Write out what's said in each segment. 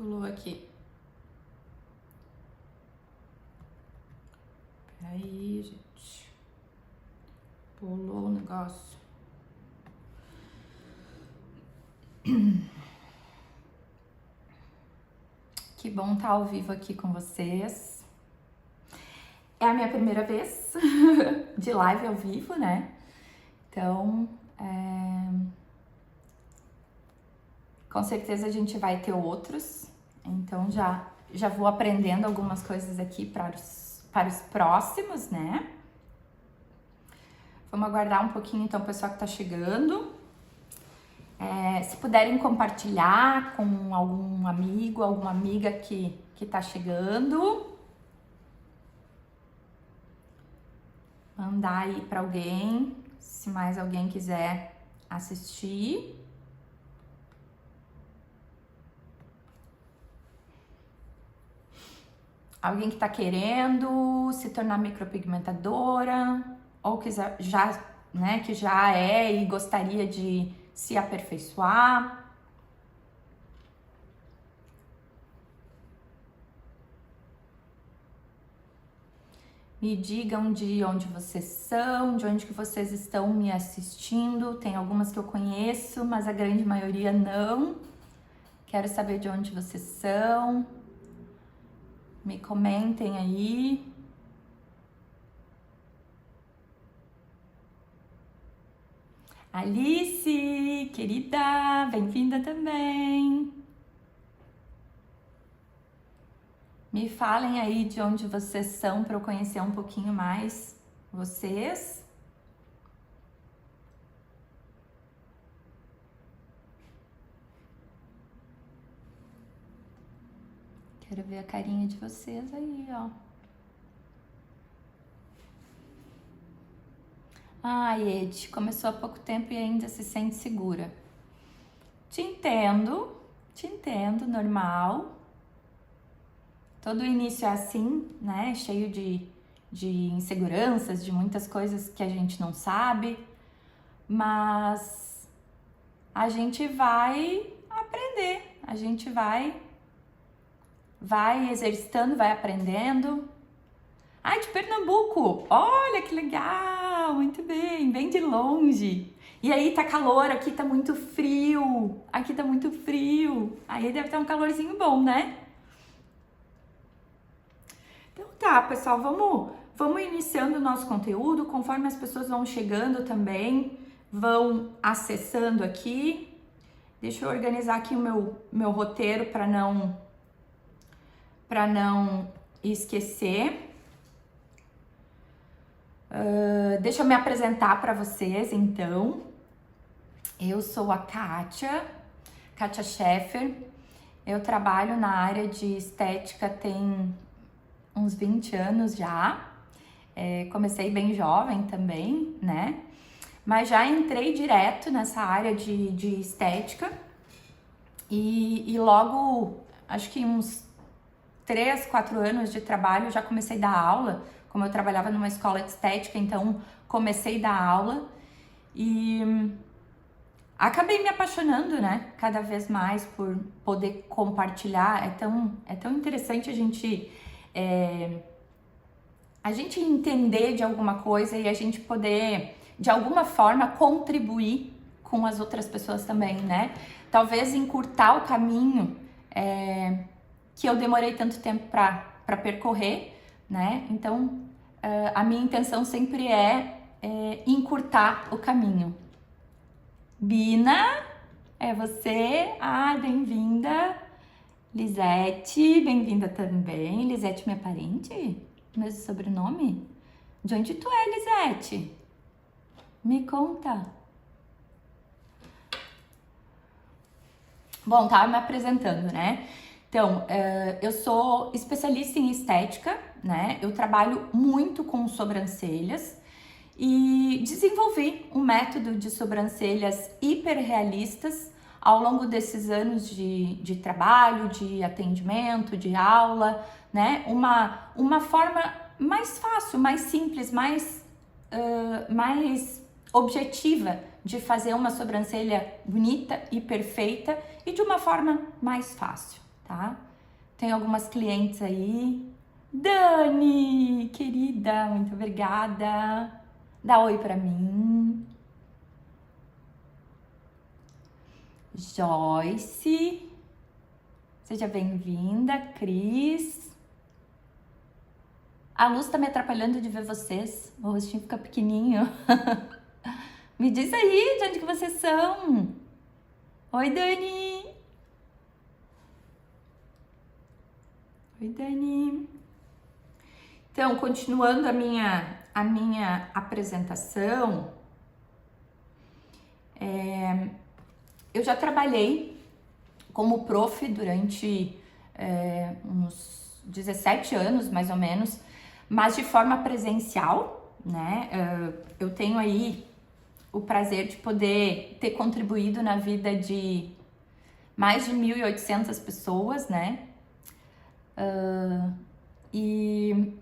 Pulou aqui. Peraí, gente. Pulou o negócio. Que bom estar ao vivo aqui com vocês. É a minha primeira vez de live ao vivo, né? Então, com certeza a gente vai ter outros. Então, já vou aprendendo algumas coisas aqui para os próximos, né? Vamos aguardar um pouquinho, então, o pessoal que tá chegando. Se puderem compartilhar com algum amigo, alguma amiga que tá chegando. Mandar aí para alguém, se mais alguém quiser assistir. Alguém que tá querendo se tornar micropigmentadora ou que que já é e gostaria de se aperfeiçoar. Me digam de onde vocês são, de onde que vocês estão me assistindo. Tem algumas que eu conheço, mas a grande maioria não. Quero saber de onde vocês são. Me comentem aí. Alice, querida, bem-vinda também. Me falem aí de onde vocês são para eu conhecer um pouquinho mais vocês. Quero ver a carinha de vocês aí, ó. Ai, Ed, começou há pouco tempo e ainda se sente segura. Te entendo, normal. Todo início é assim, né? Cheio de inseguranças, de muitas coisas que a gente não sabe. Mas a gente vai aprender, a gente vai exercitando, vai aprendendo. Ai, de Pernambuco! Olha que legal! Muito bem de longe. E aí tá calor, aqui tá muito frio. Aqui tá muito frio. Aí deve estar um calorzinho bom, né? Então tá, pessoal, vamos iniciando o nosso conteúdo. Conforme as pessoas vão chegando também, vão acessando aqui. Deixa eu organizar aqui o meu roteiro para não esquecer. Deixa eu me apresentar para vocês, então. Eu sou a Kátia Scheffer. Eu trabalho na área de estética tem uns 20 anos já. Comecei bem jovem também, né? Mas já entrei direto nessa área de estética. E logo, acho que uns 3, 4 anos de trabalho, já comecei a dar aula. Como eu trabalhava numa escola de estética, então comecei a dar aula e acabei me apaixonando, né? Cada vez mais por poder compartilhar. É tão interessante a gente entender de alguma coisa e a gente poder, de alguma forma, contribuir com as outras pessoas também, né? Talvez encurtar o caminho que eu demorei tanto tempo para percorrer, né? Então, a minha intenção sempre é encurtar o caminho. Bina, é você? Ah, bem-vinda. Lisete, bem-vinda também. Lisete, minha parente? Mesmo sobrenome? De onde tu é, Lisete? Me conta. Bom, tava me apresentando, né? Então, eu sou especialista em estética, né? Eu trabalho muito com sobrancelhas e desenvolvi um método de sobrancelhas hiperrealistas ao longo desses anos de trabalho, de atendimento, de aula, né? Uma forma mais fácil, mais simples, mais objetiva de fazer uma sobrancelha bonita e perfeita e de uma forma mais fácil, tá? Tem algumas clientes aí. Dani, querida, muito obrigada. Dá oi pra mim. Joyce, seja bem-vinda. Cris. A luz tá me atrapalhando de ver vocês. O rostinho fica pequenininho. Me diz aí de onde que vocês são. Oi, Dani. Oi, Dani. Então, continuando a minha apresentação, eu já trabalhei como prof durante uns 17 anos, mais ou menos, mas de forma presencial, né? Eu tenho aí o prazer de poder ter contribuído na vida de mais de 1.800 pessoas, né? E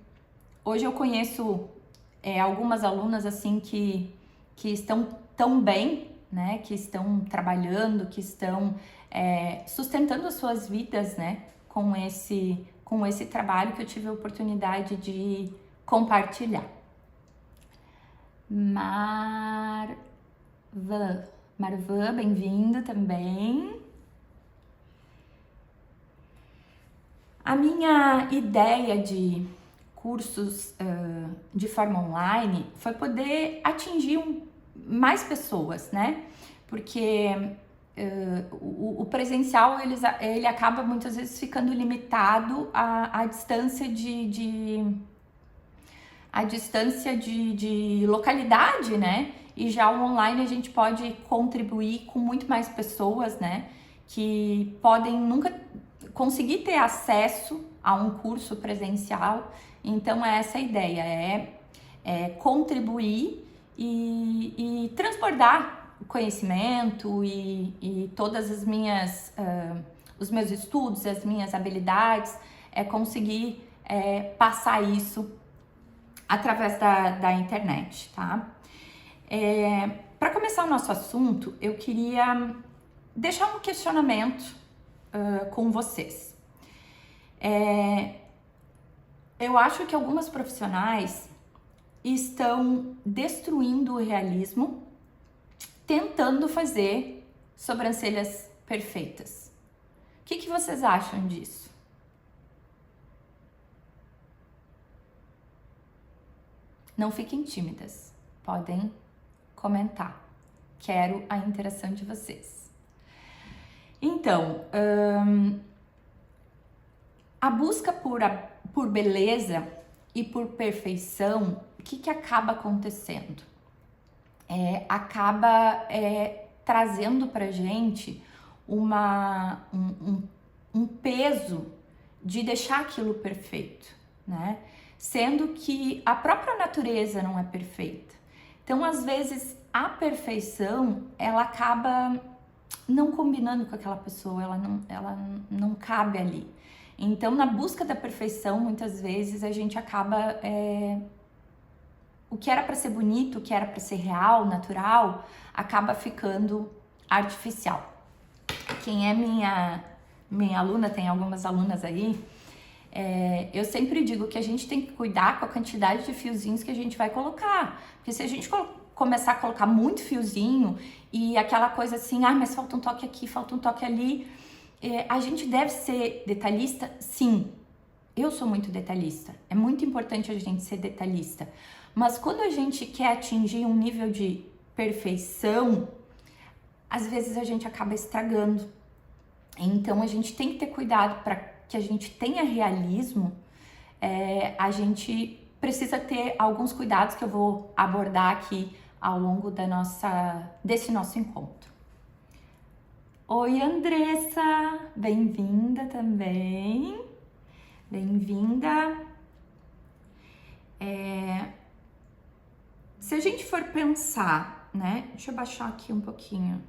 hoje eu conheço algumas alunas assim que estão tão bem, né? Que estão trabalhando, que estão sustentando as suas vidas, né? Com esse trabalho que eu tive a oportunidade de compartilhar. Marvan, bem-vinda também. A minha ideia de cursos de forma online foi poder atingir mais pessoas, né? Porque o presencial ele acaba muitas vezes ficando limitado à distância de localidade, né? E já o online a gente pode contribuir com muito mais pessoas, né? Que podem nunca conseguir ter acesso a um curso presencial. Então é essa a ideia, contribuir e transbordar o conhecimento e todas as minhas, os meus estudos, as minhas habilidades, conseguir passar isso através da internet, tá? Para começar o nosso assunto, eu queria deixar um questionamento com vocês. Eu acho que algumas profissionais estão destruindo o realismo, tentando fazer sobrancelhas perfeitas. O que vocês acham disso? Não fiquem tímidas, podem comentar. Quero a interação de vocês. Então, a busca por beleza e por perfeição, o que acaba acontecendo? Acaba trazendo pra gente um peso de deixar aquilo perfeito, né? Sendo que a própria natureza não é perfeita. Então, às vezes, a perfeição, ela acaba não combinando com aquela pessoa, ela não cabe ali. Então, na busca da perfeição, muitas vezes a gente acaba o que era para ser bonito, o que era para ser real, natural, acaba ficando artificial. Quem é minha aluna, tem algumas alunas aí, eu sempre digo que a gente tem que cuidar com a quantidade de fiozinhos que a gente vai colocar. Porque se a gente começar a colocar muito fiozinho e aquela coisa assim, mas falta um toque aqui, falta um toque ali, a gente deve ser detalhista? Sim, eu sou muito detalhista. É muito importante a gente ser detalhista. Mas quando a gente quer atingir um nível de perfeição, às vezes a gente acaba estragando. Então a gente tem que ter cuidado para que a gente tenha realismo. A gente precisa ter alguns cuidados que eu vou abordar aqui ao longo desse nosso encontro. Oi, Andressa, bem-vinda também, bem-vinda. Se a gente for pensar, né, deixa eu baixar aqui um pouquinho.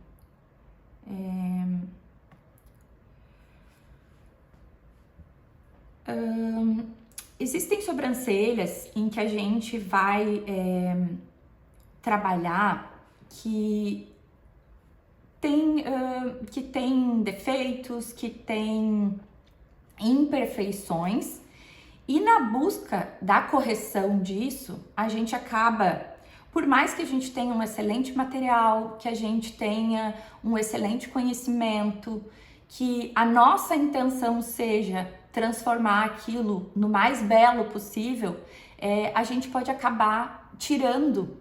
Existem sobrancelhas em que a gente vai trabalhar que tem defeitos, que tem imperfeições, e na busca da correção disso, a gente acaba, por mais que a gente tenha um excelente material, que a gente tenha um excelente conhecimento, que a nossa intenção seja transformar aquilo no mais belo possível, a gente pode acabar tirando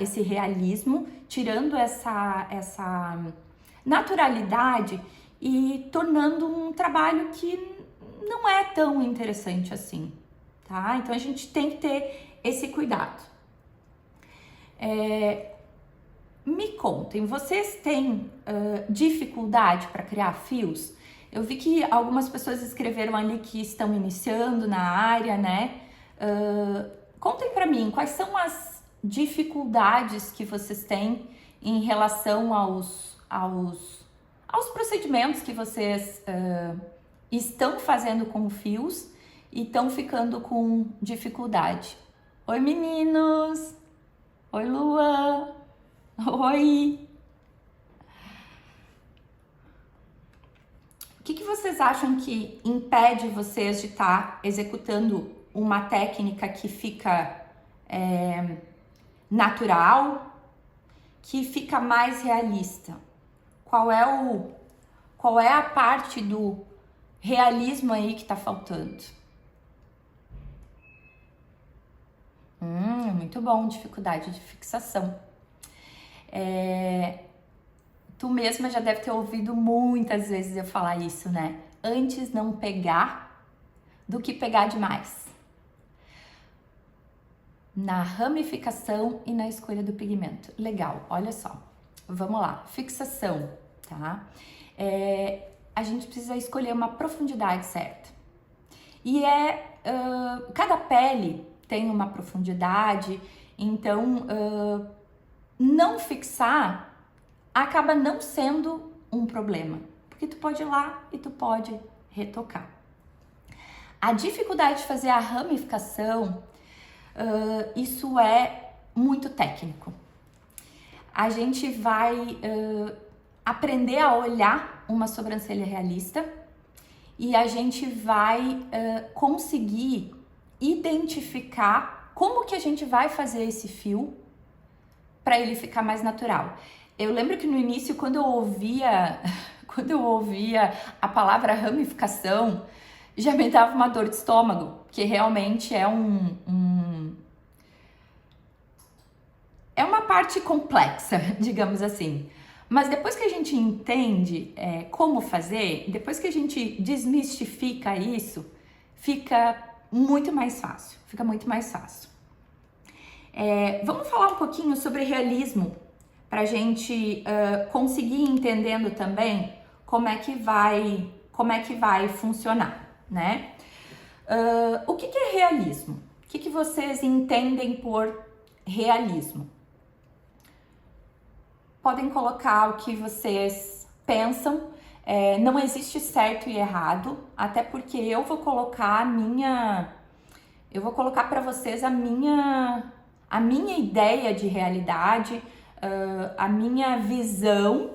esse realismo, tirando essa naturalidade e tornando um trabalho que não é tão interessante assim, tá? Então a gente tem que ter esse cuidado. Me contem, vocês têm dificuldade para criar fios? Eu vi que algumas pessoas escreveram ali que estão iniciando na área, né? Contem para mim, quais são as dificuldades que vocês têm em relação aos procedimentos que vocês estão fazendo com fios e estão ficando com dificuldade. Oi, meninos! Oi, Lua! Oi! O que vocês acham que impede vocês de estar executando uma técnica que fica natural, que fica mais realista? Qual é a parte do realismo aí que tá faltando? Muito bom, dificuldade de fixação. Tu mesma já deve ter ouvido muitas vezes eu falar isso, né? Antes não pegar do que pegar demais. Na ramificação e na escolha do pigmento. Legal, olha só. Vamos lá, fixação, tá? A gente precisa escolher uma profundidade certa. E cada pele tem uma profundidade, então não fixar acaba não sendo um problema, porque tu pode ir lá e tu pode retocar. A dificuldade de fazer a ramificação, isso é muito técnico. A gente vai aprender a olhar uma sobrancelha realista e a gente vai conseguir identificar como que a gente vai fazer esse fio para ele ficar mais natural. Eu lembro que no início, quando eu ouvia a palavra ramificação, já me dava uma dor de estômago, que realmente é uma parte complexa, digamos assim. Mas depois que a gente entende como fazer, depois que a gente desmistifica isso, fica muito mais fácil. Vamos falar um pouquinho sobre realismo, para a gente conseguir entendendo também como é que vai funcionar, né? O que é realismo? O que vocês entendem por realismo? Podem colocar o que vocês pensam. Não existe certo e errado, até porque eu vou colocar para vocês a minha ideia de realidade, a minha visão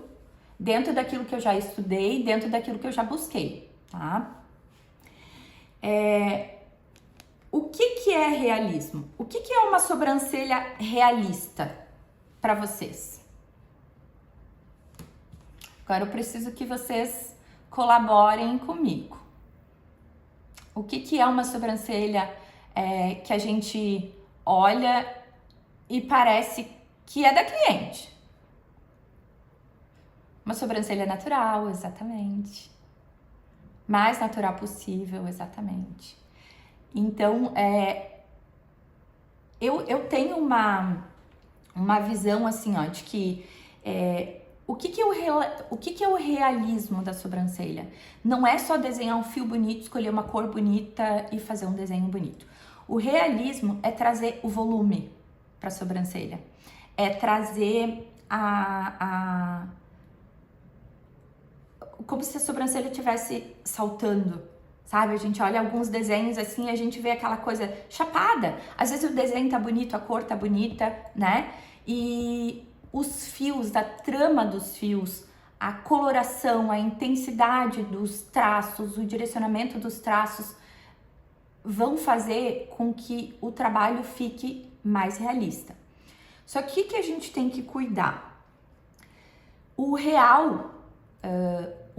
dentro daquilo que eu já estudei, dentro daquilo que eu já busquei, tá? O que é realismo? O que é uma sobrancelha realista para vocês? Agora eu preciso que vocês colaborem comigo. O que é uma sobrancelha que a gente olha e parece que é da cliente? Uma sobrancelha natural, exatamente. Mais natural possível, exatamente. Então, eu tenho uma visão assim, ó, de que o que é o realismo da sobrancelha? Não é só desenhar um fio bonito, escolher uma cor bonita e fazer um desenho bonito. O realismo é trazer o volume para a sobrancelha. É trazer como se a sobrancelha estivesse saltando, sabe? A gente olha alguns desenhos assim e a gente vê aquela coisa chapada. Às vezes o desenho tá bonito, a cor tá bonita, né? E os fios, da trama dos fios, a coloração, a intensidade dos traços, o direcionamento dos traços vão fazer com que o trabalho fique mais realista. Só que o que a gente tem que cuidar? O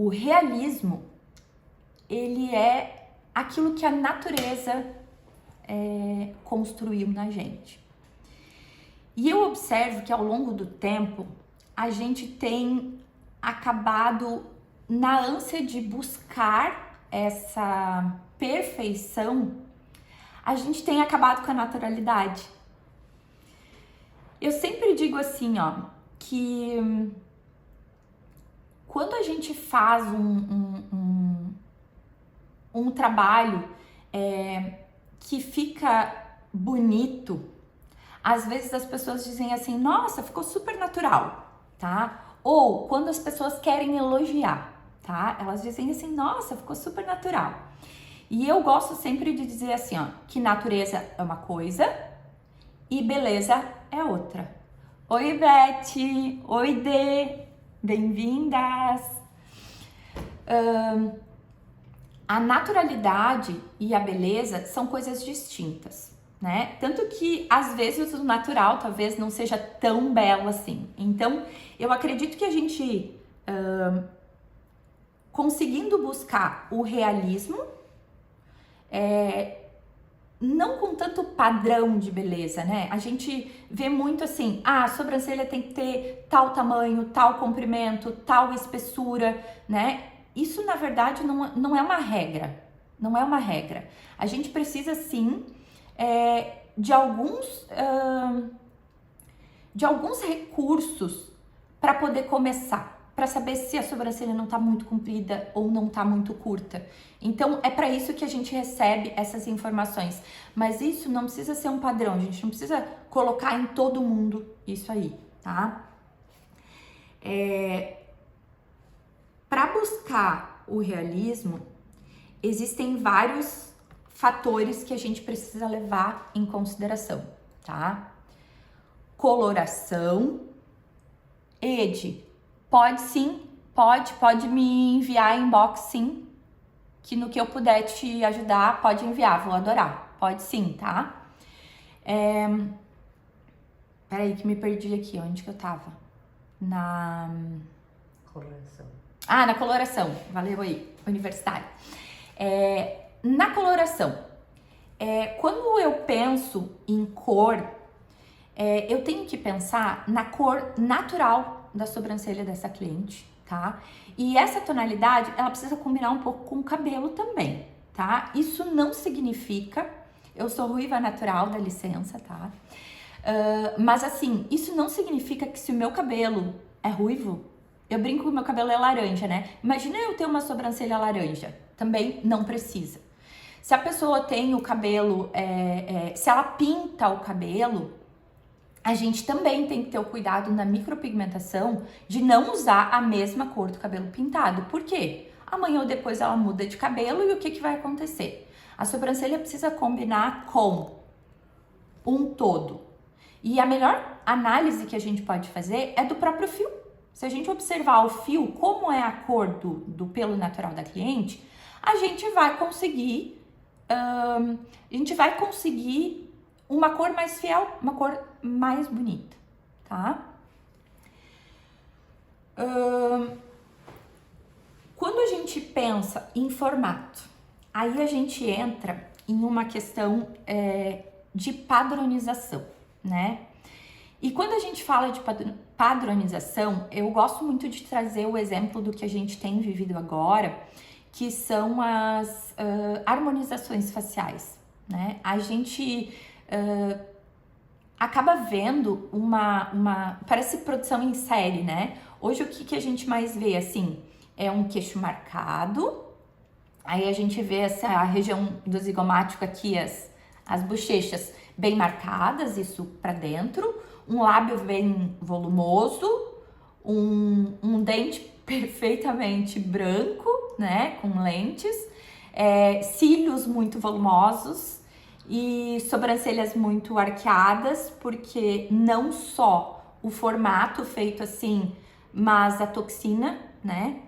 realismo, ele é aquilo que a natureza construiu na gente. E eu observo que ao longo do tempo, a gente tem acabado na ânsia de buscar essa perfeição, a gente tem acabado com a naturalidade. Eu sempre digo assim, ó, que quando a gente faz um trabalho que fica bonito, às vezes as pessoas dizem assim, nossa, ficou super natural, tá? Ou quando as pessoas querem elogiar, tá? Elas dizem assim, nossa, ficou super natural. E eu gosto sempre de dizer assim, ó, que natureza é uma coisa e beleza é outra. Oi, Beth! Oi, Dê! Bem-vindas! A naturalidade e a beleza são coisas distintas, né? Tanto que, às vezes, o natural talvez não seja tão belo assim. Então, eu acredito que a gente, conseguindo buscar o realismo, não com tanto padrão de beleza, né? A gente vê muito assim, a sobrancelha tem que ter tal tamanho, tal comprimento, tal espessura, né? Isso, na verdade, não é uma regra, não é uma regra. A gente precisa, sim, de alguns recursos para poder começar, para saber se a sobrancelha não tá muito comprida ou não tá muito curta. Então, é para isso que a gente recebe essas informações. Mas isso não precisa ser um padrão, a gente não precisa colocar em todo mundo isso aí, tá? Para buscar o realismo, existem vários fatores que a gente precisa levar em consideração, tá? Coloração. Ed, pode sim, pode me enviar inbox sim, que no que eu puder te ajudar, pode enviar, vou adorar, pode sim, tá? Peraí que me perdi aqui, onde que eu tava? Na coloração. Na coloração, valeu aí, universitário. Na coloração, quando eu penso em cor, eu tenho que pensar na cor natural da sobrancelha dessa cliente, tá? E essa tonalidade, ela precisa combinar um pouco com o cabelo também, tá? Isso não significa, eu sou ruiva natural, dá licença, tá? Mas assim, isso não significa que se o meu cabelo é ruivo, eu brinco que o meu cabelo é laranja, né? Imagina eu ter uma sobrancelha laranja, também não precisa. Se a pessoa tem o cabelo, se ela pinta o cabelo, a gente também tem que ter o cuidado na micropigmentação de não usar a mesma cor do cabelo pintado. Por quê? Amanhã ou depois ela muda de cabelo e o que vai acontecer? A sobrancelha precisa combinar com um todo. E a melhor análise que a gente pode fazer é do próprio fio. Se a gente observar o fio, como é a cor do pelo natural da cliente, a gente vai conseguir uma cor mais fiel, uma cor mais bonita, tá? Quando a gente pensa em formato, aí a gente entra em uma questão de padronização, né? E quando a gente fala de padronização, eu gosto muito de trazer o exemplo do que a gente tem vivido agora, que são as harmonizações faciais, né? A gente acaba vendo parece produção em série, né? Hoje o que a gente mais vê, assim, é um queixo marcado, aí a gente vê essa região do zigomático aqui, as bochechas bem marcadas, isso pra dentro, um lábio bem volumoso, um dente perfeitamente branco, né, com lentes, cílios muito volumosos e sobrancelhas muito arqueadas, porque não só o formato feito assim, mas a toxina né?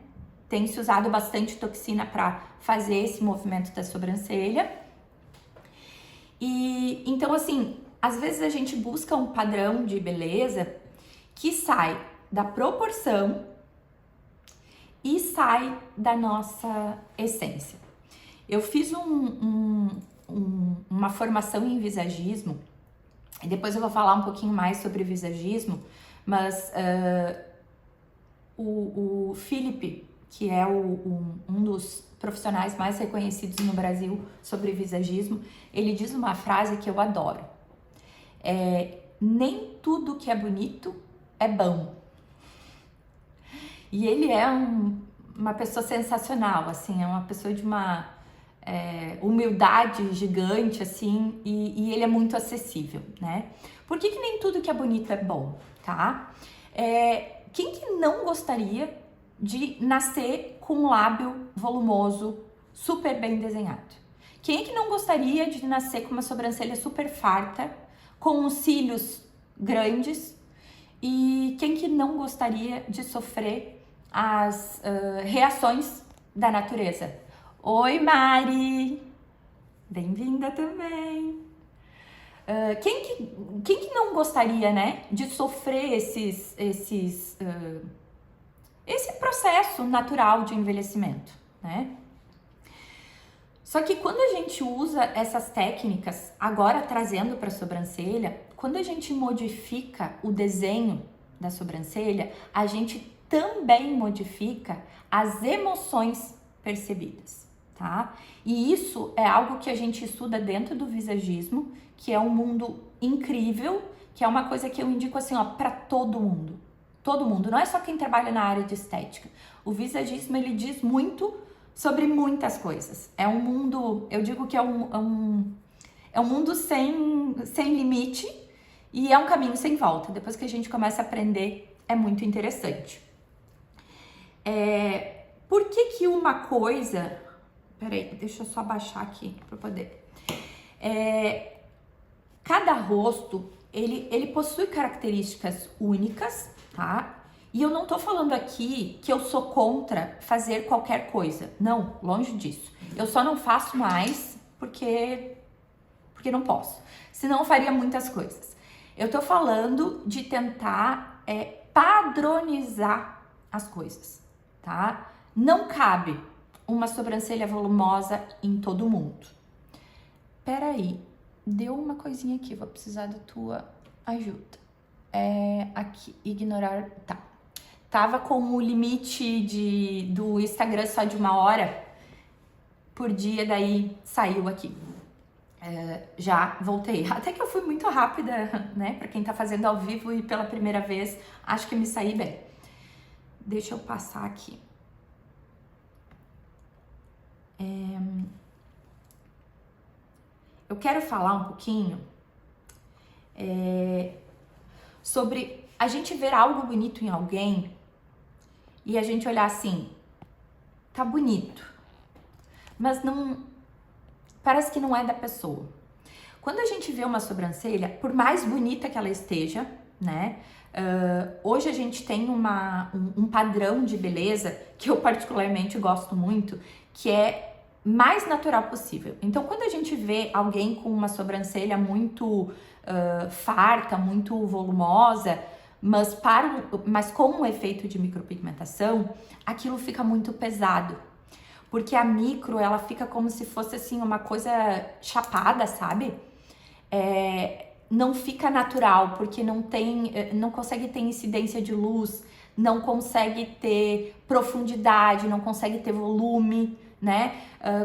Tem se usado bastante toxina para fazer esse movimento da sobrancelha. E então, assim, às vezes a gente busca um padrão de beleza que sai da proporção e sai da nossa essência. Eu fiz uma formação em visagismo, e depois eu vou falar um pouquinho mais sobre visagismo, mas o Felipe, que é um dos profissionais mais reconhecidos no Brasil sobre visagismo, ele diz uma frase que eu adoro. Nem tudo que é bonito é bom. E ele é uma pessoa sensacional, assim, é uma pessoa de uma humildade gigante, assim, e ele é muito acessível, né? Por que nem tudo que é bonito é bom, tá? Quem que não gostaria de nascer com um lábio volumoso, super bem desenhado? Quem é que não gostaria de nascer com uma sobrancelha super farta, com os cílios grandes? E quem que não gostaria de sofrer as reações da natureza? Oi, Mari! Bem-vinda também! Quem que não gostaria, né, de sofrer esse processo natural de envelhecimento, né? Só que quando a gente usa essas técnicas, agora trazendo para a sobrancelha, quando a gente modifica o desenho da sobrancelha, a gente também modifica as emoções percebidas, tá? E isso é algo que a gente estuda dentro do visagismo, que é um mundo incrível, que é uma coisa que eu indico assim, ó, para todo mundo. Todo mundo, não é só quem trabalha na área de estética. O visagismo, ele diz muito sobre muitas coisas. É um mundo, eu digo que é um mundo sem limite e é um caminho sem volta. Depois que a gente começa a aprender, é muito interessante. Por que uma coisa... Peraí, deixa eu só baixar aqui para poder... Cada rosto, ele possui características únicas, tá? E eu não tô falando aqui que eu sou contra fazer qualquer coisa. Não, longe disso. Eu só não faço mais porque não posso. Senão eu faria muitas coisas. Eu tô falando de tentar padronizar as coisas, tá? Não cabe uma sobrancelha volumosa em todo mundo. Peraí, deu uma coisinha aqui, vou precisar da tua ajuda. Aqui, ignorar, tá. Tava com o limite do Instagram só de 1 hora por dia, daí saiu aqui. Já voltei. Até que eu fui muito rápida, né? Pra quem tá fazendo ao vivo e pela primeira vez, acho que me saí bem. Deixa eu passar aqui. Eu quero falar um pouquinho sobre a gente ver algo bonito em alguém e a gente olhar assim, tá bonito, mas não, parece que não é da pessoa. Quando a gente vê uma sobrancelha, por mais bonita que ela esteja, né? Hoje a gente tem um padrão de beleza que eu particularmente gosto muito, que é mais natural possível. Então, quando a gente vê alguém com uma sobrancelha muito farta, muito volumosa, mas com um efeito de micropigmentação, aquilo fica muito pesado. Porque a micro, ela fica como se fosse assim uma coisa chapada, sabe? Não fica natural, porque não consegue ter incidência de luz, não consegue ter profundidade, não consegue ter volume, né?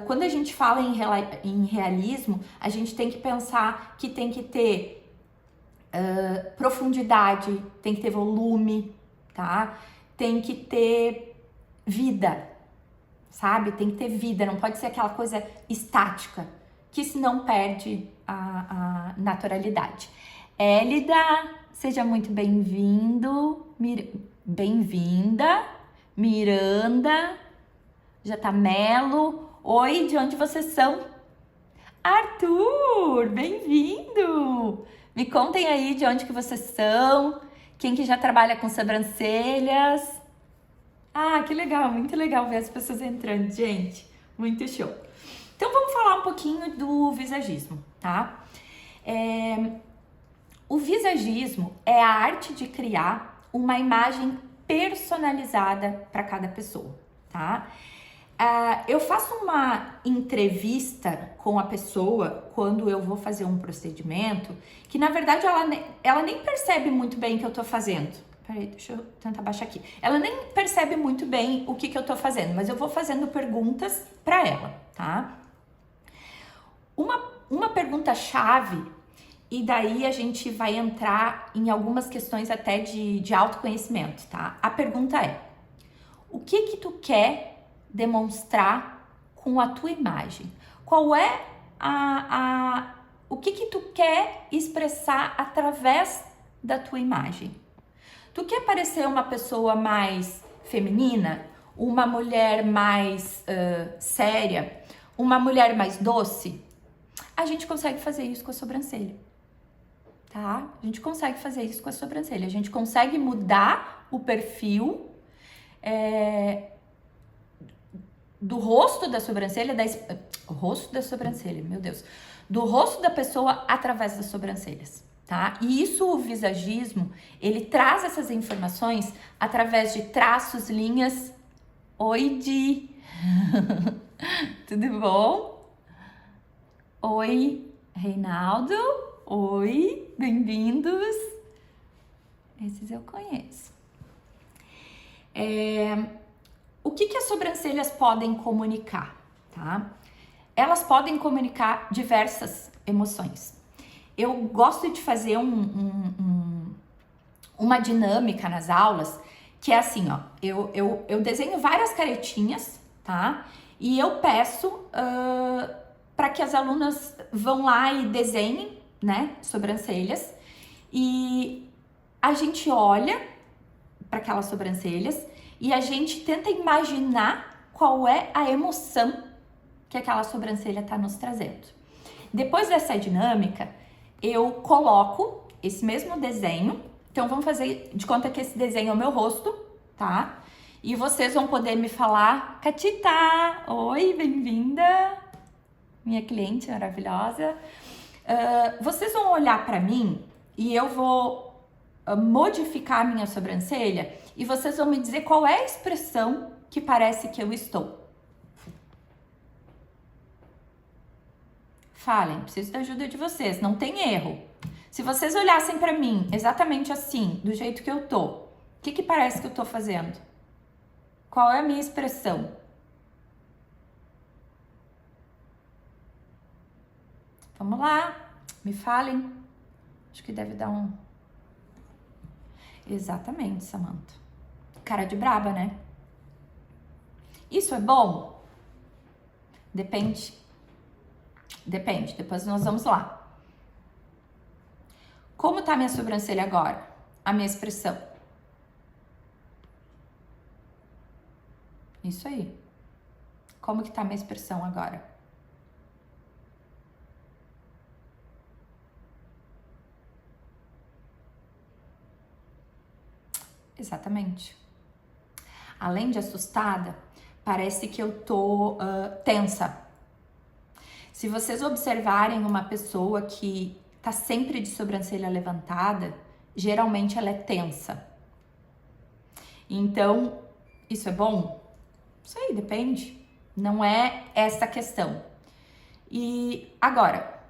Quando a gente fala em realismo, a gente tem que pensar que tem que ter profundidade, tem que ter volume, tá? Tem que ter vida, sabe? Tem que ter vida, não pode ser aquela coisa estática, que senão perde a naturalidade. Élida, seja muito bem-vindo, bem-vinda, Miranda, Jatamelo, oi, de onde vocês são? Arthur, bem-vindo! Me contem aí de onde que vocês são, quem que já trabalha com sobrancelhas. Ah, que legal, muito legal ver as pessoas entrando, gente. Muito show. Então vamos falar um pouquinho do visagismo, tá? O visagismo é a arte de criar uma imagem personalizada para cada pessoa, tá? Eu faço uma entrevista com a pessoa quando eu vou fazer um procedimento que, na verdade, ela nem percebe muito bem o que eu tô fazendo. Peraí, deixa eu tentar baixar aqui. Ela nem percebe muito bem o que eu tô fazendo, mas eu vou fazendo perguntas para ela, tá? Uma pergunta-chave, e daí a gente vai entrar em algumas questões até de autoconhecimento, tá? A pergunta é: o que tu quer demonstrar com a tua imagem? Qual é o que tu quer expressar através da tua imagem? Tu quer parecer uma pessoa mais feminina? Uma mulher mais séria? Uma mulher mais doce? A gente consegue fazer isso com a sobrancelha, tá? A gente consegue fazer isso com a sobrancelha. A gente consegue mudar o perfil do rosto da sobrancelha, rosto da sobrancelha, meu Deus, do rosto da pessoa através das sobrancelhas, tá? E isso, o visagismo, ele traz essas informações através de traços, linhas. Oi, Di! Tudo bom? Oi, Reinaldo. Oi, bem-vindos. Esses eu conheço. O que as sobrancelhas podem comunicar, tá? Elas podem comunicar diversas emoções. Eu gosto de fazer uma dinâmica nas aulas, que é assim, ó, eu desenho várias caretinhas, tá? E eu peço para que as alunas vão lá e desenhem, né, sobrancelhas, e a gente olha para aquelas sobrancelhas e a gente tenta imaginar qual é a emoção que aquela sobrancelha está nos trazendo. Depois dessa dinâmica, eu coloco esse mesmo desenho. Então vamos fazer de conta que esse desenho é o meu rosto, tá? E vocês vão poder me falar: Catita, oi, bem-vinda, minha cliente maravilhosa. Vocês vão olhar para mim e eu vou modificar a minha sobrancelha e vocês vão me dizer qual é a expressão que parece que eu estou. Falem, preciso da ajuda de vocês, não tem erro. Se vocês olhassem para mim exatamente assim, do jeito que eu tô, o que parece que eu tô fazendo? Qual é a minha expressão? Vamos lá, me falem. Acho que deve dar um... Exatamente, Samantha. Cara de braba, né? Isso é bom? Depende. Depende, depois nós vamos lá. Como tá minha sobrancelha agora? A minha expressão. Isso aí. Como que tá a minha expressão agora? Exatamente. Além de assustada, parece que eu tô tensa. Se vocês observarem uma pessoa que tá sempre de sobrancelha levantada, geralmente ela é tensa. Então, isso é bom? Isso aí, depende. Não é essa a questão. E agora,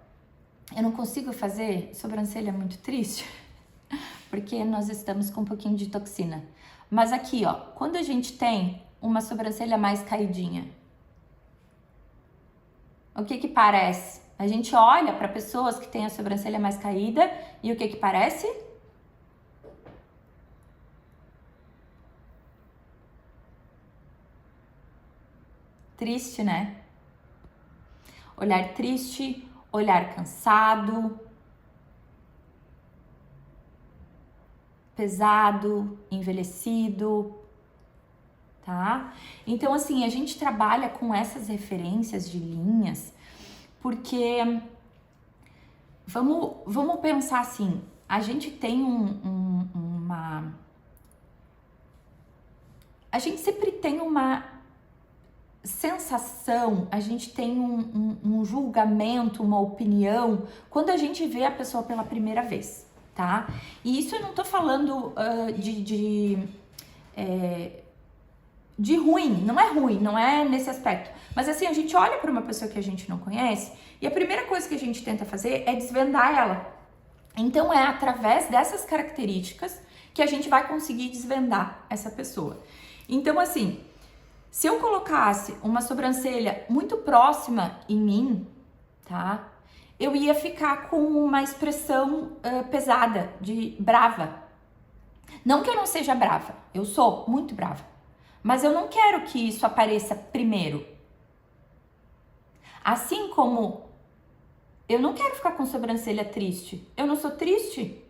eu não consigo fazer sobrancelha muito triste, porque nós estamos com um pouquinho de toxina. Mas aqui, ó, quando a gente tem uma sobrancelha mais caidinha, o que parece? A gente olha para pessoas que têm a sobrancelha mais caída e o que parece? Triste, né? Olhar triste, olhar cansado, pesado, envelhecido, tá? Então, assim, a gente trabalha com essas referências de linhas porque vamos pensar assim, a gente tem a gente sempre tem uma sensação, a gente tem um julgamento, uma opinião, quando a gente vê a pessoa pela primeira vez, tá? E isso eu não tô falando de ruim, não é nesse aspecto. Mas assim, a gente olha para uma pessoa que a gente não conhece e a primeira coisa que a gente tenta fazer é desvendar ela. Então é através dessas características que a gente vai conseguir desvendar essa pessoa. Então assim, se eu colocasse uma sobrancelha muito próxima em mim, tá? Eu ia ficar com uma expressão pesada, de brava. Não que eu não seja brava, eu sou muito brava. Mas eu não quero que isso apareça primeiro. Assim como eu não quero ficar com sobrancelha triste. Eu não sou triste.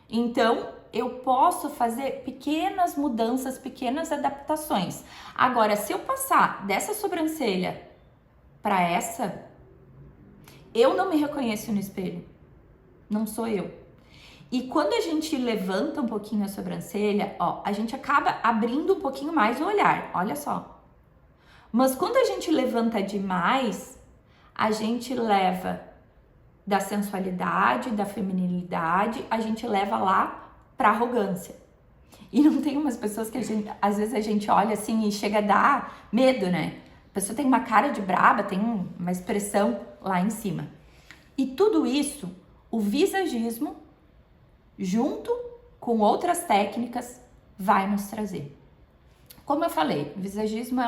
Então, eu posso fazer pequenas mudanças, pequenas adaptações. Agora, se eu passar dessa sobrancelha para essa, eu não me reconheço no espelho. Não sou eu. E quando a gente levanta um pouquinho a sobrancelha, ó, a gente acaba abrindo um pouquinho mais o olhar, olha só. Mas quando a gente levanta demais, a gente leva da sensualidade, da feminilidade, a gente leva lá pra arrogância. E não tem umas pessoas que às vezes a gente olha assim e chega a dar medo, né? A pessoa tem uma cara de braba, tem uma expressão lá em cima. E tudo isso, o visagismo, junto com outras técnicas, vai nos trazer. Como eu falei, o visagismo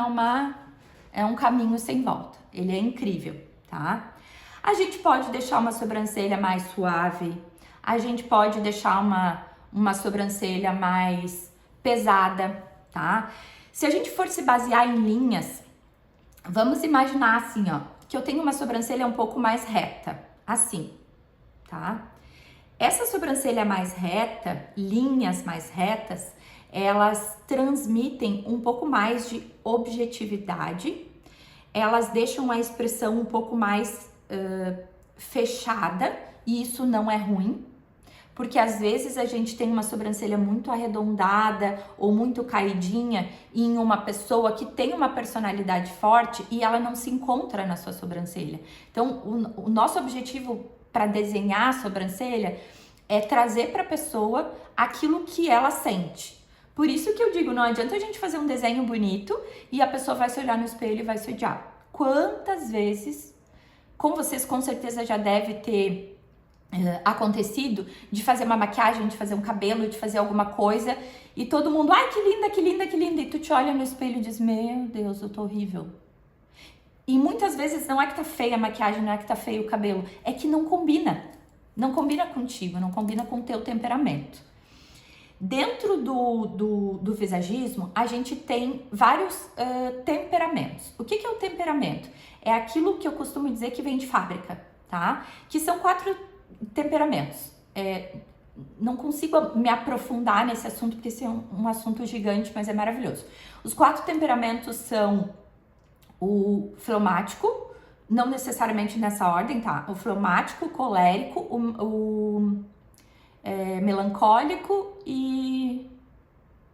é um caminho sem volta. Ele é incrível, tá? A gente pode deixar uma sobrancelha mais suave, a gente pode deixar uma sobrancelha mais pesada, tá? Se a gente for se basear em linhas, vamos imaginar assim, ó, que eu tenho uma sobrancelha um pouco mais reta, assim, tá? Essa sobrancelha mais reta, linhas mais retas, elas transmitem um pouco mais de objetividade, elas deixam a expressão um pouco mais fechada, e isso não é ruim, porque às vezes a gente tem uma sobrancelha muito arredondada ou muito caidinha em uma pessoa que tem uma personalidade forte e ela não se encontra na sua sobrancelha. Então, o nosso objetivo para desenhar a sobrancelha é trazer para a pessoa aquilo que ela sente. Por isso que eu digo, não adianta a gente fazer um desenho bonito e a pessoa vai se olhar no espelho e vai se odiar. Quantas vezes, com vocês com certeza já deve ter acontecido, de fazer uma maquiagem, de fazer um cabelo, de fazer alguma coisa e todo mundo, ai que linda, que linda, que linda, e tu te olha no espelho e diz, meu Deus, eu tô horrível. E muitas vezes não é que tá feia a maquiagem, não é que tá feio o cabelo, é que não combina contigo, não combina com o teu temperamento. Dentro do visagismo, a gente tem vários temperamentos. O que é o temperamento? É aquilo que eu costumo dizer que vem de fábrica, tá? Que são 4 temperamentos. Não consigo me aprofundar nesse assunto, porque esse é um assunto gigante, mas é maravilhoso. Os 4 temperamentos são o fleumático, não necessariamente nessa ordem, tá? O fleumático, o colérico, o melancólico e...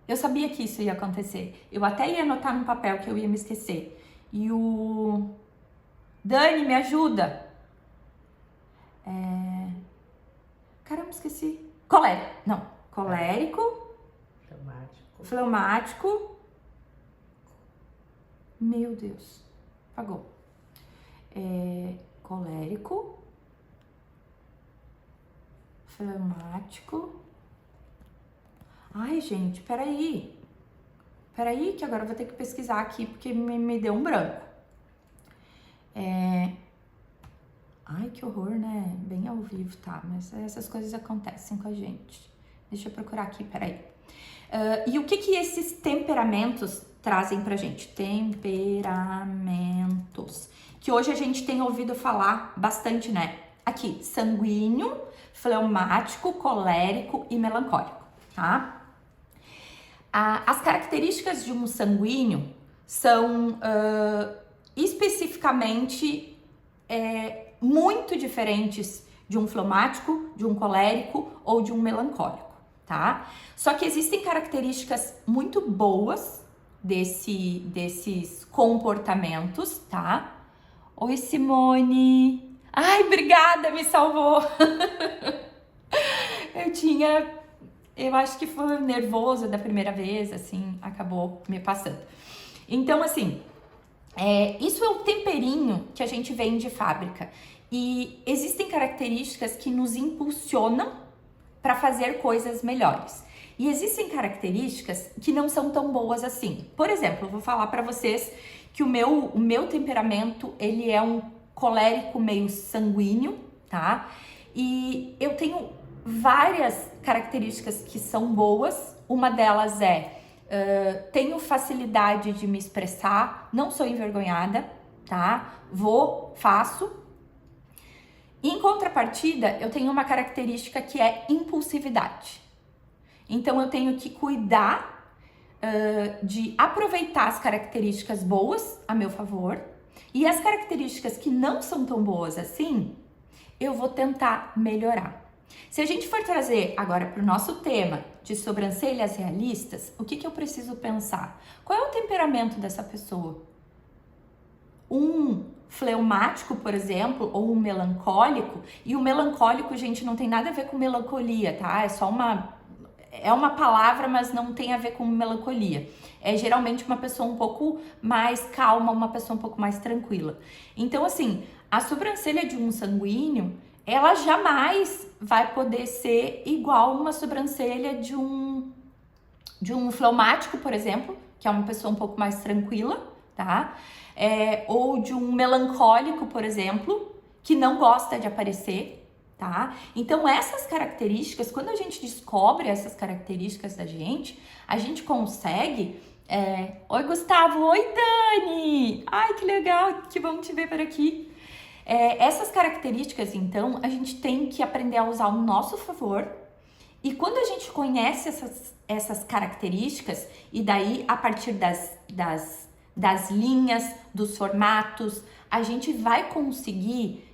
Eu sabia que isso ia acontecer. Eu até ia anotar no papel que eu ia me esquecer. E o... Dani, me ajuda! Caramba, esqueci. Colérico. Não. Colérico. Fleumático. Meu Deus. Apagou. Colérico. Fleumático. Ai, gente, peraí. Peraí, que agora eu vou ter que pesquisar aqui, porque me deu um branco. Ai, que horror, né? Bem ao vivo, tá? Mas essas coisas acontecem com a gente. Deixa eu procurar aqui, peraí. E o que esses temperamentos trazem pra gente? Temperamentos. Que hoje a gente tem ouvido falar bastante, né? Aqui, sanguíneo, fleumático, colérico e melancólico, tá? As características de um sanguíneo são especificamente muito diferentes de um fleumático, de um colérico ou de um melancólico, tá? Só que existem características muito boas desses comportamentos, tá? Oi, Simone! Ai, obrigada, me salvou! Eu acho que foi nervoso da primeira vez, assim, acabou me passando. Então, assim, isso é o temperinho que a gente vem de fábrica. E existem características que nos impulsionam para fazer coisas melhores. E existem características que não são tão boas assim. Por exemplo, eu vou falar para vocês que o meu temperamento, ele é um colérico meio sanguíneo, tá? E eu tenho várias características que são boas. Uma delas tenho facilidade de me expressar, não sou envergonhada, tá? Faço. Em contrapartida, eu tenho uma característica que é impulsividade. Então, eu tenho que cuidar de aproveitar as características boas a meu favor, e as características que não são tão boas assim, eu vou tentar melhorar. Se a gente for trazer agora para o nosso tema de sobrancelhas realistas, o que eu preciso pensar? Qual é o temperamento dessa pessoa? Um fleumático, por exemplo, ou um melancólico, e o melancólico, gente, não tem nada a ver com melancolia, tá? É uma palavra, mas não tem a ver com melancolia. É geralmente uma pessoa um pouco mais calma, uma pessoa um pouco mais tranquila. Então, assim, a sobrancelha de um sanguíneo, ela jamais vai poder ser igual uma sobrancelha de um fleumático, por exemplo, que é uma pessoa um pouco mais tranquila, tá? Ou de um melancólico, por exemplo, que não gosta de aparecer, tá? Então, essas características, quando a gente descobre essas características da gente, a gente consegue... Oi, Gustavo! Oi, Dani! Ai, que legal! Que bom te ver por aqui! Essas características, então, a gente tem que aprender a usar ao nosso favor. E quando a gente conhece essas características, e daí, a partir das linhas, dos formatos, a gente vai conseguir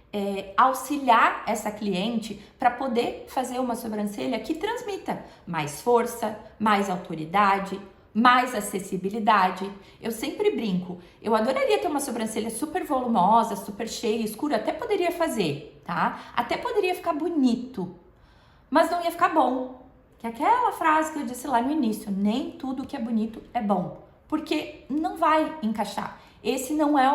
auxiliar essa cliente para poder fazer uma sobrancelha que transmita mais força, mais autoridade, mais acessibilidade. Eu sempre brinco, eu adoraria ter uma sobrancelha super volumosa, super cheia, escura, até poderia fazer, tá? Até poderia ficar bonito, mas não ia ficar bom. Que é aquela frase que eu disse lá no início, nem tudo que é bonito é bom, porque não vai encaixar. Esse não é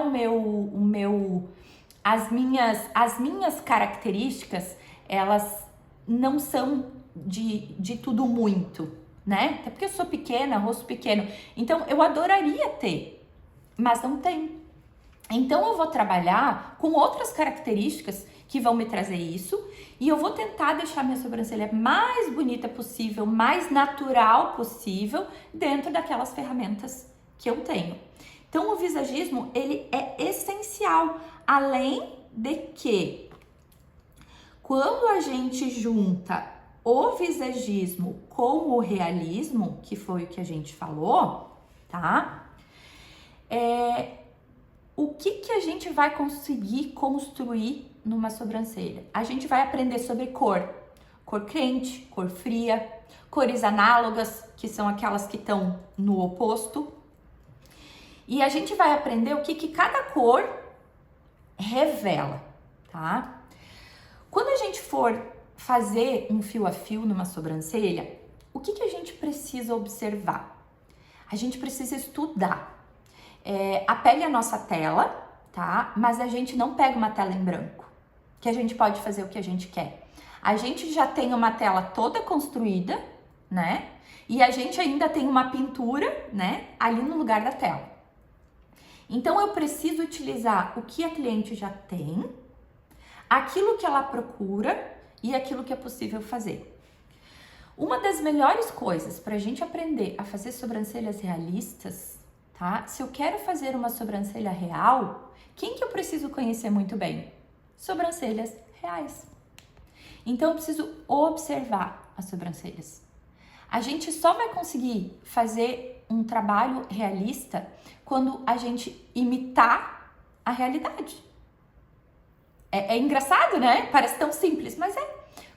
as minhas características, elas não são de tudo muito, né? Até porque eu sou pequena, rosto pequeno. Então, eu adoraria ter, mas não tem. Então, eu vou trabalhar com outras características que vão me trazer isso, e eu vou tentar deixar minha sobrancelha mais bonita possível, mais natural possível, dentro daquelas ferramentas que eu tenho. Então, o visagismo, ele é essencial, além de que, quando a gente junta o visagismo com o realismo, que foi o que a gente falou, tá? O que a gente vai conseguir construir numa sobrancelha? A gente vai aprender sobre cor quente, cor fria, cores análogas, que são aquelas que estão no oposto. E a gente vai aprender o que cada cor revela, tá? Quando a gente for fazer um fio a fio numa sobrancelha, o que a gente precisa observar? A gente precisa estudar. A pele é a nossa tela, tá? Mas a gente não pega uma tela em branco, que a gente pode fazer o que a gente quer. A gente já tem uma tela toda construída, né? E a gente ainda tem uma pintura, né? Ali no lugar da tela. Então, eu preciso utilizar o que a cliente já tem, aquilo que ela procura e aquilo que é possível fazer. Uma das melhores coisas para a gente aprender a fazer sobrancelhas realistas, tá? Se eu quero fazer uma sobrancelha real, quem que eu preciso conhecer muito bem? Sobrancelhas reais. Então, eu preciso observar as sobrancelhas. A gente só vai conseguir fazer um trabalho realista quando a gente imitar a realidade. É engraçado, né? Parece tão simples, mas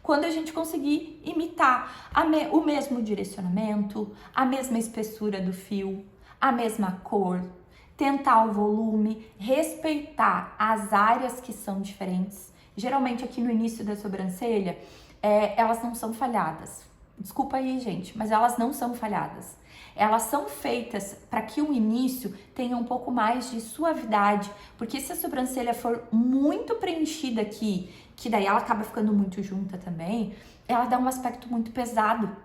quando a gente conseguir imitar o mesmo direcionamento, a mesma espessura do fio, a mesma cor, tentar o volume, respeitar as áreas que são diferentes. Geralmente aqui no início da sobrancelha, elas não são falhadas. Desculpa aí, gente, mas elas não são falhadas. Elas são feitas para que o início tenha um pouco mais de suavidade, porque se a sobrancelha for muito preenchida aqui, que daí ela acaba ficando muito junta também, ela dá um aspecto muito pesado.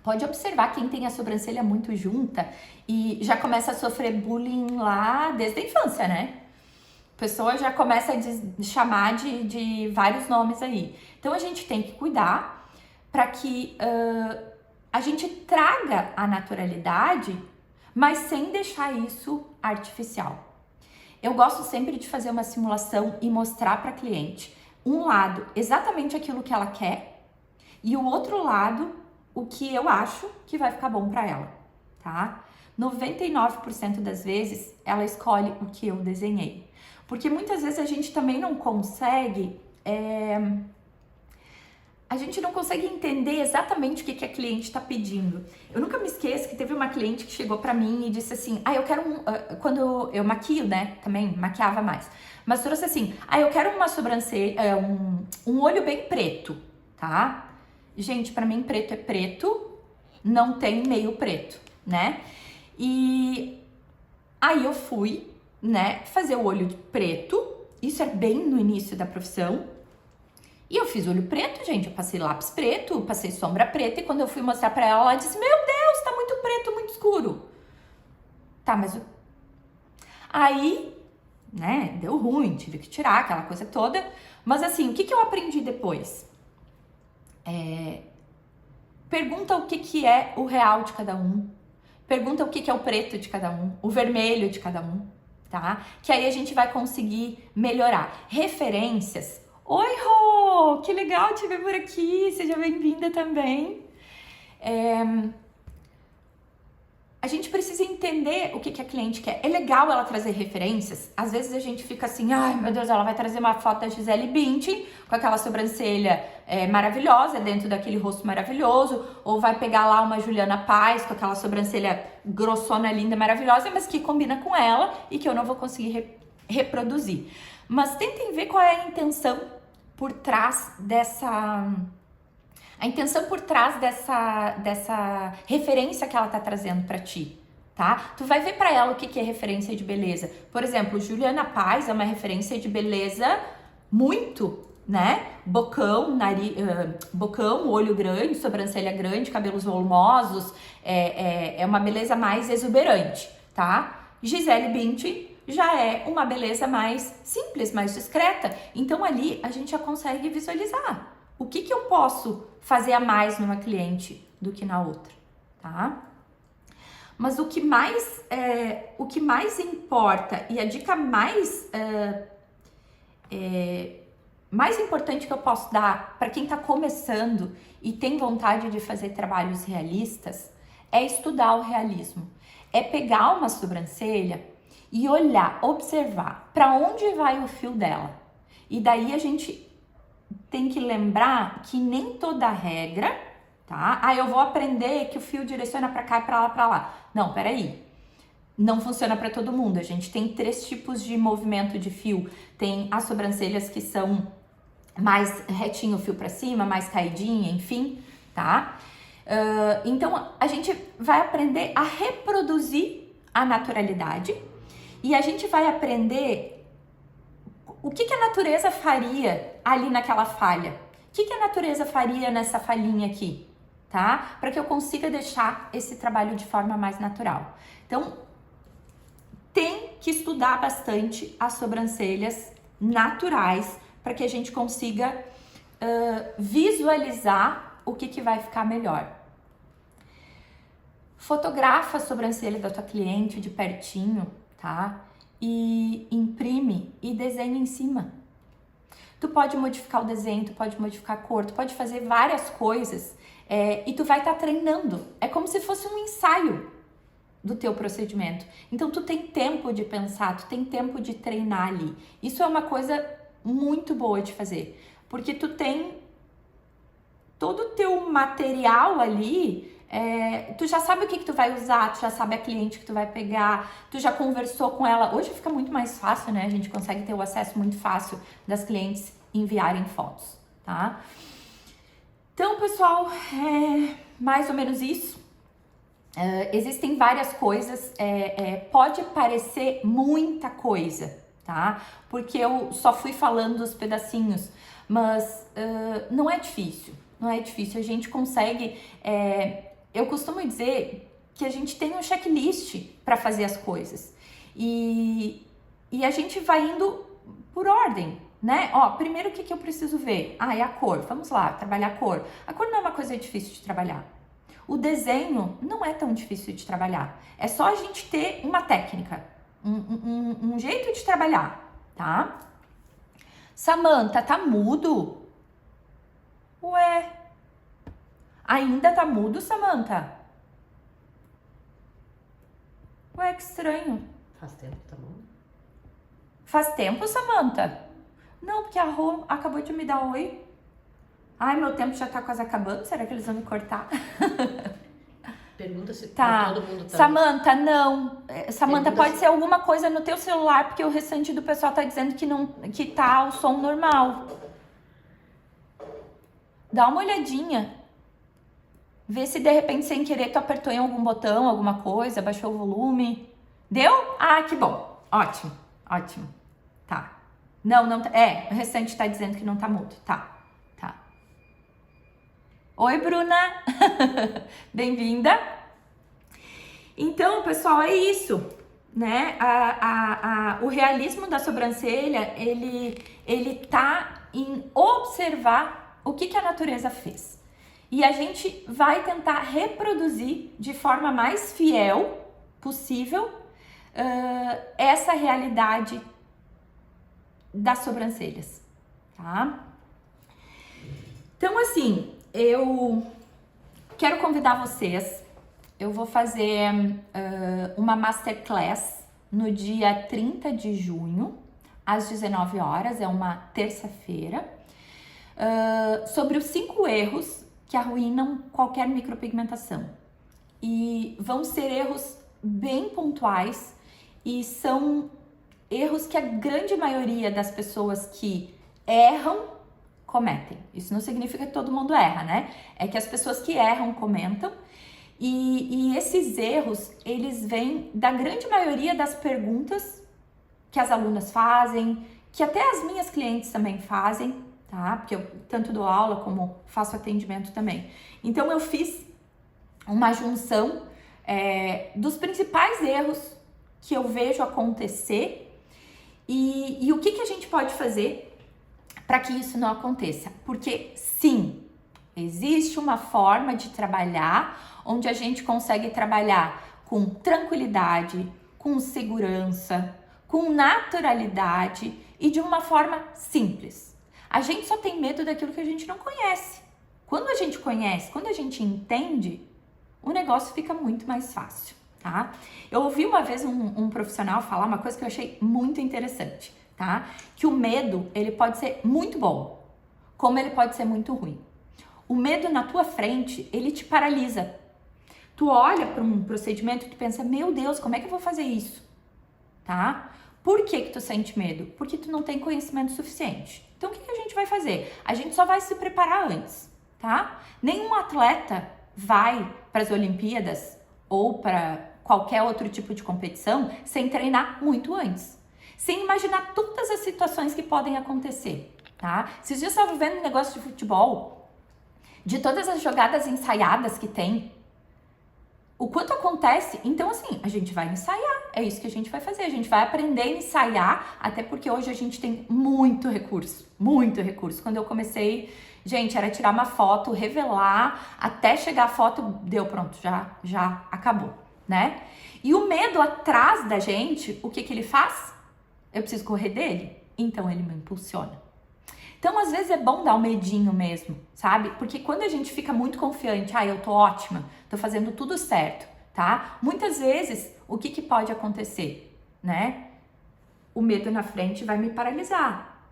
Pode observar quem tem a sobrancelha muito junta e já começa a sofrer bullying lá desde a infância, né? A pessoa já começa a chamar de vários nomes aí. Então a gente tem que cuidar para que a gente traga a naturalidade, mas sem deixar isso artificial. Eu gosto sempre de fazer uma simulação e mostrar para a cliente um lado exatamente aquilo que ela quer e o outro lado o que eu acho que vai ficar bom para ela, tá? 99% das vezes ela escolhe o que eu desenhei, porque muitas vezes a gente também não consegue entender exatamente o que a cliente está pedindo. Eu nunca me esqueço que teve uma cliente que chegou para mim e disse assim, eu quero quando eu maquio, né, também maquiava mais, mas trouxe assim, eu quero uma sobrancelha, um olho bem preto, tá? Gente, pra mim preto é preto, não tem meio preto, né? E aí eu fui, né, fazer o olho de preto, isso é bem no início da profissão, e eu fiz olho preto, gente, eu passei lápis preto, passei sombra preta, e quando eu fui mostrar pra ela, ela disse, meu Deus, tá muito preto, muito escuro. Tá, mas aí, né, deu ruim, tive que tirar aquela coisa toda, mas assim, o que eu aprendi depois? Pergunta o que é o real de cada um, pergunta o que é o preto de cada um, o vermelho de cada um, tá? Que aí a gente vai conseguir melhorar. Referências. Oi, Rô! Que legal te ver por aqui, seja bem-vinda também. A gente precisa entender o que a cliente quer. É legal ela trazer referências. Às vezes a gente fica assim, ai meu Deus, ela vai trazer uma foto da Gisele Bündchen com aquela sobrancelha maravilhosa dentro daquele rosto maravilhoso, ou vai pegar lá uma Juliana Paz com aquela sobrancelha grossona, linda, maravilhosa, mas que combina com ela e que eu não vou conseguir reproduzir. Mas tentem ver qual é a intenção por trás dessa referência que ela tá trazendo pra ti, tá? Tu vai ver pra ela o que é referência de beleza. Por exemplo, Juliana Paz é uma referência de beleza muito, né? Bocão, bocão, olho grande, sobrancelha grande, cabelos volumosos, é uma beleza mais exuberante, tá? Gisele Bündchen já é uma beleza mais simples, mais discreta. Então ali a gente já consegue visualizar o que eu posso fazer a mais numa cliente do que na outra, tá? Mas o que mais importa e a dica mais importante que eu posso dar para quem está começando e tem vontade de fazer trabalhos realistas é estudar o realismo. É pegar uma sobrancelha e olhar, observar para onde vai o fio dela. E daí a gente tem que lembrar que nem toda regra, tá? Eu vou aprender que o fio direciona para cá e para lá, para lá. Não, peraí. Não funciona para todo mundo. A gente tem 3 tipos de movimento de fio. Tem as sobrancelhas que são mais retinho o fio para cima, mais caidinha, enfim, tá? Então, a gente vai aprender a reproduzir a naturalidade e a gente vai aprender o que a natureza faria ali naquela falha? O que a natureza faria nessa falhinha aqui? Tá? Para que eu consiga deixar esse trabalho de forma mais natural. Então, tem que estudar bastante as sobrancelhas naturais para que a gente consiga visualizar o que vai ficar melhor. Fotografa a sobrancelha da tua cliente de pertinho, tá? E imprime e desenha em cima. Tu pode modificar o desenho, tu pode modificar a cor, tu pode fazer várias coisas e tu vai estar treinando. É como se fosse um ensaio do teu procedimento. Então tu tem tempo de pensar, tu tem tempo de treinar ali. Isso é uma coisa muito boa de fazer, porque tu tem todo o teu material ali, tu já sabe o que tu vai usar, tu já sabe a cliente que tu vai pegar, tu já conversou com ela. Hoje fica muito mais fácil, né? A gente consegue ter o acesso muito fácil das clientes enviarem fotos, tá? Então, pessoal, mais ou menos isso. Existem várias coisas, pode parecer muita coisa, tá? Porque eu só fui falando os pedacinhos, mas não é difícil, não é difícil. A gente consegue, eu costumo dizer que a gente tem um checklist para fazer as coisas e a gente vai indo por ordem, né? Ó, primeiro o que eu preciso ver? É a cor, vamos lá, trabalhar a cor. A cor não é uma coisa difícil de trabalhar. O desenho não é tão difícil de trabalhar. É só a gente ter uma técnica, um jeito de trabalhar, tá? Samantha, tá mudo? Ué, ainda tá mudo, Samantha? Ué, que estranho. Faz tempo que tá bom? Faz tempo, Samantha? Não, porque a Rô acabou de me dar oi. Ai, meu tempo já tá quase acabando. Será que eles vão me cortar? Pergunta se Tá. todo mundo tá... Samantha, não. Samantha, Pergunta pode se- ser alguma coisa no teu celular, porque o restante do pessoal tá dizendo que não, que tá o som normal. Dá uma olhadinha. Vê se de repente sem querer tu apertou em algum botão, alguma coisa, baixou o volume. Deu? Ah, que bom. Ótimo, ótimo. Tá. Não tá. O restante tá dizendo que não tá mudo. Tá. Oi, Bruna! Bem-vinda! Então, pessoal, é isso, né? O realismo da sobrancelha, ele tá em observar o que a natureza fez. E a gente vai tentar reproduzir de forma mais fiel possível essa realidade das sobrancelhas, tá? Então, assim, eu quero convidar vocês, eu vou fazer uma masterclass no dia 30 de junho, às 19 horas, é uma terça-feira, sobre os 5 erros que arruinam qualquer micropigmentação. E vão ser erros bem pontuais e são erros que a grande maioria das pessoas que erram cometem. Isso não significa que todo mundo erra, né? É que as pessoas que erram comentam e esses erros, eles vêm da grande maioria das perguntas que as alunas fazem, que até as minhas clientes também fazem, tá? Porque eu tanto dou aula como faço atendimento também. Então eu fiz uma junção dos principais erros que eu vejo acontecer e o que a gente pode fazer para que isso não aconteça. Porque sim, existe uma forma de trabalhar onde a gente consegue trabalhar com tranquilidade, com segurança, com naturalidade e de uma forma simples. A gente só tem medo daquilo que a gente não conhece. Quando a gente conhece, quando a gente entende, o negócio fica muito mais fácil, tá? Eu ouvi uma vez um profissional falar uma coisa que eu achei muito interessante, tá? Que o medo, ele pode ser muito bom, como ele pode ser muito ruim. O medo na tua frente, ele te paralisa. Tu olha para um procedimento e tu pensa, meu Deus, como é que eu vou fazer isso? Tá? Por que tu sente medo? Porque tu não tem conhecimento suficiente. Então, o que a gente vai fazer? A gente só vai se preparar antes, tá? Nenhum atleta vai para as Olimpíadas ou para qualquer outro tipo de competição sem treinar muito antes. Sem imaginar todas as situações que podem acontecer, tá? Esses dias eu estava vendo um negócio de futebol, de todas as jogadas ensaiadas que tem, o quanto acontece. Então, assim, a gente vai ensaiar, é isso que a gente vai fazer, a gente vai aprender a ensaiar, até porque hoje a gente tem muito recurso, muito recurso. Quando eu comecei, gente, era tirar uma foto, revelar, até chegar a foto, deu, pronto, já acabou, né? E o medo atrás da gente, o que ele faz? Eu preciso correr dele? Então ele me impulsiona. Então, às vezes é bom dar um medinho mesmo, sabe? Porque quando a gente fica muito confiante, eu tô ótima, tô fazendo tudo certo, tá? Muitas vezes, o que pode acontecer, né? O medo na frente vai me paralisar.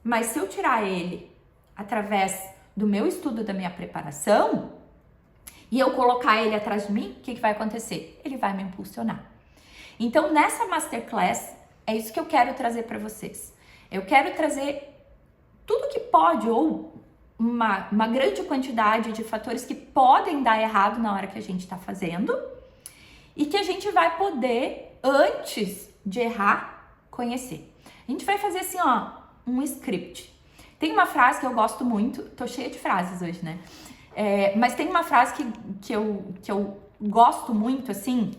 Mas se eu tirar ele através do meu estudo, da minha preparação, e eu colocar ele atrás de mim, o que vai acontecer? Ele vai me impulsionar. Então, nessa Masterclass, é isso que eu quero trazer para vocês. Eu quero trazer tudo que pode, ou uma grande quantidade de fatores que podem dar errado na hora que a gente está fazendo, e que a gente vai poder, antes de errar, conhecer. A gente vai fazer assim, ó, um script. Tem uma frase que eu gosto muito, tô cheia de frases hoje, né? Mas tem uma frase que eu gosto muito, assim,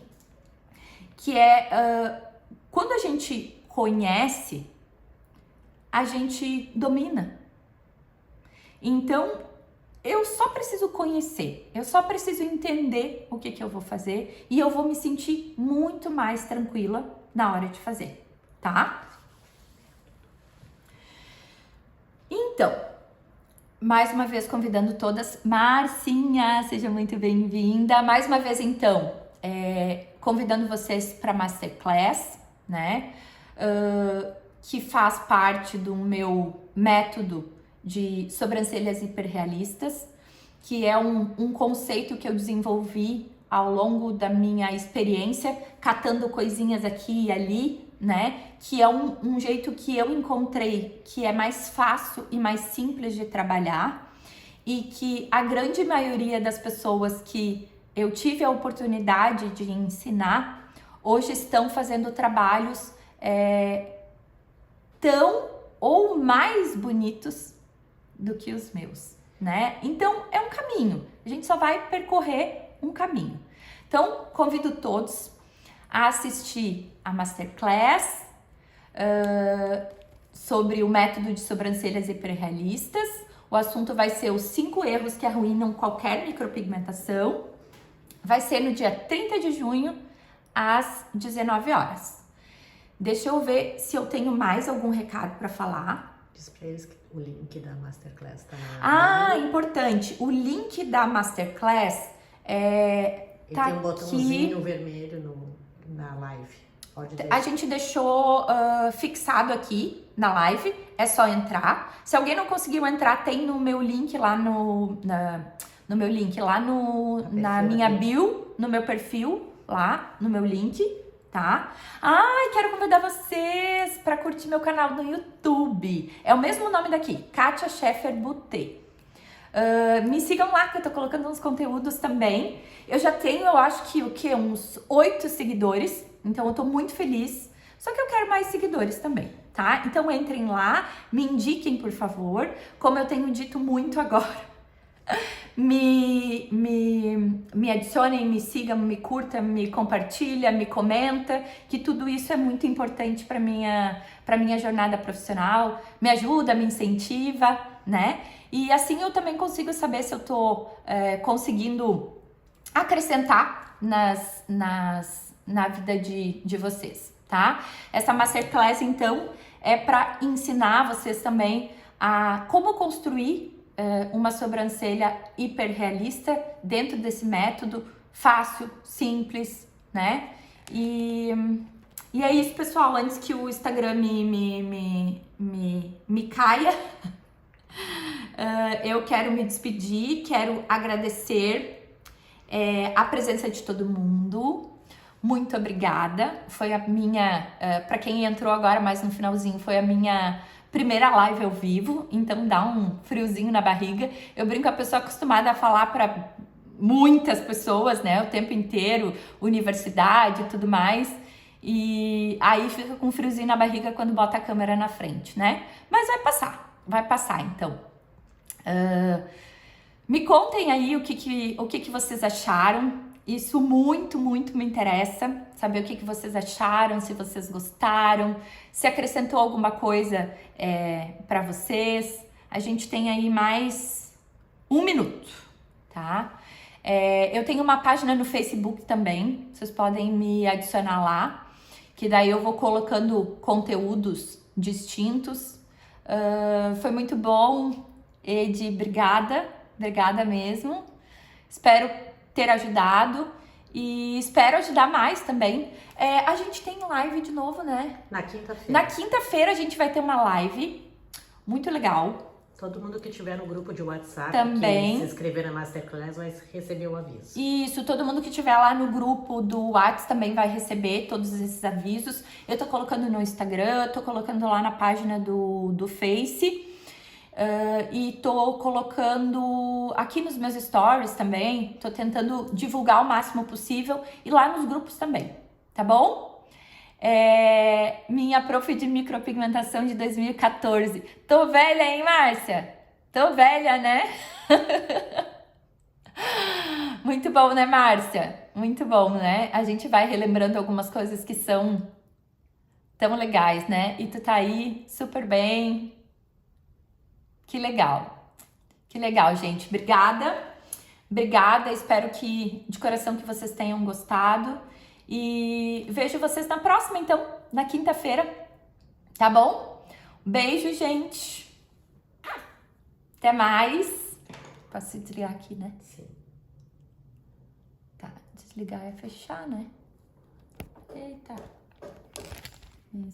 que é, quando a gente conhece, a gente domina. Então, eu só preciso conhecer, eu só preciso entender o que eu vou fazer e eu vou me sentir muito mais tranquila na hora de fazer, tá? Então, mais uma vez convidando todas. Marcinha, seja muito bem-vinda. Mais uma vez, então, convidando vocês para Masterclass, né? Que faz parte do meu método de sobrancelhas hiperrealistas, que é um conceito que eu desenvolvi ao longo da minha experiência, catando coisinhas aqui e ali, né? Que é um jeito que eu encontrei que é mais fácil e mais simples de trabalhar, e que a grande maioria das pessoas que eu tive a oportunidade de ensinar hoje estão fazendo trabalhos tão ou mais bonitos do que os meus, né? Então é um caminho, a gente só vai percorrer um caminho. Então convido todos a assistir a Masterclass sobre o método de sobrancelhas hiperrealistas. O assunto vai ser os 5 erros que arruinam qualquer micropigmentação. Vai ser no dia 30 de junho, às 19 horas. Deixa eu ver se eu tenho mais algum recado para falar. Diz pra eles que o link da Masterclass tá na... Importante. O link da Masterclass tá tem um botãozinho aqui. vermelho na live. Pode A gente deixou fixado aqui na live, é só entrar. Se alguém não conseguiu entrar, tem no meu link lá na minha bio, no meu perfil, lá no meu link, tá? Quero convidar vocês para curtir meu canal no YouTube. É o mesmo nome daqui, Kátia Scheffer Beauté. Me sigam lá, que eu tô colocando uns conteúdos também. Eu já tenho, eu acho que uns 8 seguidores, então eu tô muito feliz. Só que eu quero mais seguidores também, tá? Então entrem lá, me indiquem, por favor. Como eu tenho dito muito agora, me adicionem, me sigam, me curta, me compartilha, me comenta, que tudo isso é muito importante para minha jornada profissional, me ajuda, me incentiva, né? E assim eu também consigo saber se eu tô conseguindo acrescentar na vida de vocês, tá? Essa Masterclass, então, é para ensinar vocês também a como construir uma sobrancelha hiperrealista dentro desse método fácil, simples, né? E é isso, pessoal. Antes que o Instagram me caia, eu quero me despedir, quero agradecer a presença de todo mundo. Muito obrigada. Foi a minha, para quem entrou agora mais no finalzinho, foi a minha primeira live ao vivo, então dá um friozinho na barriga. Eu brinco, a pessoa acostumada a falar para muitas pessoas, né, o tempo inteiro, universidade e tudo mais, e aí fica com um friozinho na barriga quando bota a câmera na frente, né? Mas vai passar então. Me contem aí o que vocês acharam. Isso muito, muito me interessa, saber o que vocês acharam, se vocês gostaram, se acrescentou alguma coisa para vocês. A gente tem aí mais 1 minuto, tá? Eu tenho uma página no Facebook também, vocês podem me adicionar lá, que daí eu vou colocando conteúdos distintos. Foi muito bom, Edi, obrigada mesmo. Espero ter ajudado e espero ajudar mais também. A gente tem live de novo, né? Na quinta-feira. Na quinta-feira a gente vai ter uma live muito legal Todo mundo que tiver no grupo de WhatsApp, Também. que se inscrever na Masterclass, vai receber o aviso. Isso, todo mundo que tiver lá no grupo do WhatsApp também vai receber todos esses avisos. Eu tô colocando no Instagram, tô colocando lá na página do Face. E tô colocando aqui nos meus stories também. Tô tentando divulgar o máximo possível e lá nos grupos também, tá bom? Minha prof de micropigmentação de 2014. Tô velha, hein, Márcia? Tô velha, né? Muito bom, né, Márcia? Muito bom, né? A gente vai relembrando algumas coisas que são tão legais, né? E tu tá aí super bem. Que legal. Que legal, gente. Obrigada. Obrigada. Espero que de coração que vocês tenham gostado. E vejo vocês na próxima, então, na quinta-feira. Tá bom? Beijo, gente. Até mais. Posso desligar aqui, né? Sim. Tá, desligar é fechar, né? Eita. Isso.